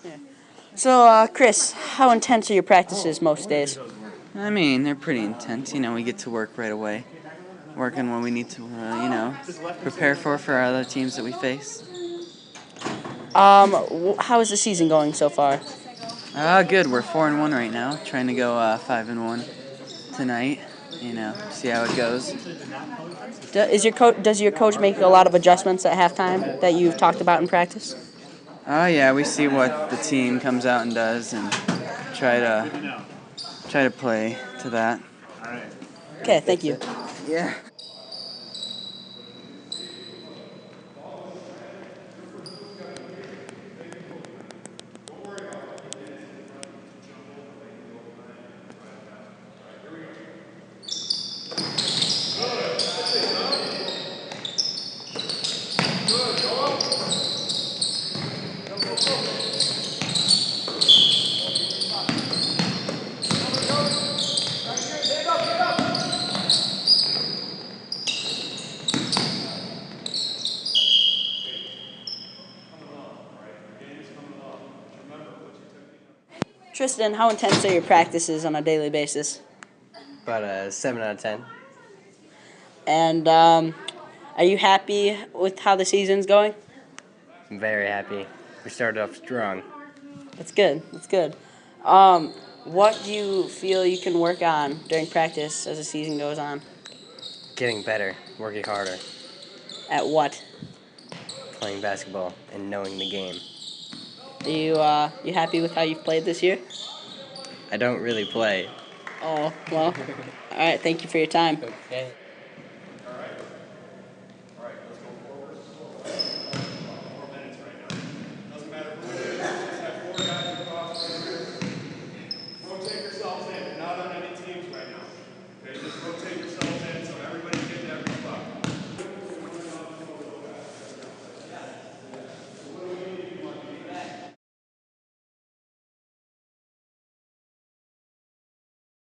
Yeah. So, Chris, how intense are your practices most days? I mean, they're pretty intense. We get to work right away, work on what we need to, prepare for our other teams that we face. How is the season going so far? Good. We're 4-1 right now. Trying to go 5-1 tonight. See how it goes. Does your coach make a lot of adjustments at halftime that you've talked about in practice? Oh yeah, we see what the team comes out and does, and try to play to that. Okay, thank you. Yeah. Tristan, how intense are your practices on a daily basis? About a 7 out of 10. And are you happy with how the season's going? I'm very happy. We started off strong. That's good. That's good. What do you feel you can work on during practice as the season goes on? Getting better, working harder, At what? playing basketball, and knowing the game. You happy with how you've played this year? I don't really play. Oh, well. All right. Thank you for your time. Okay.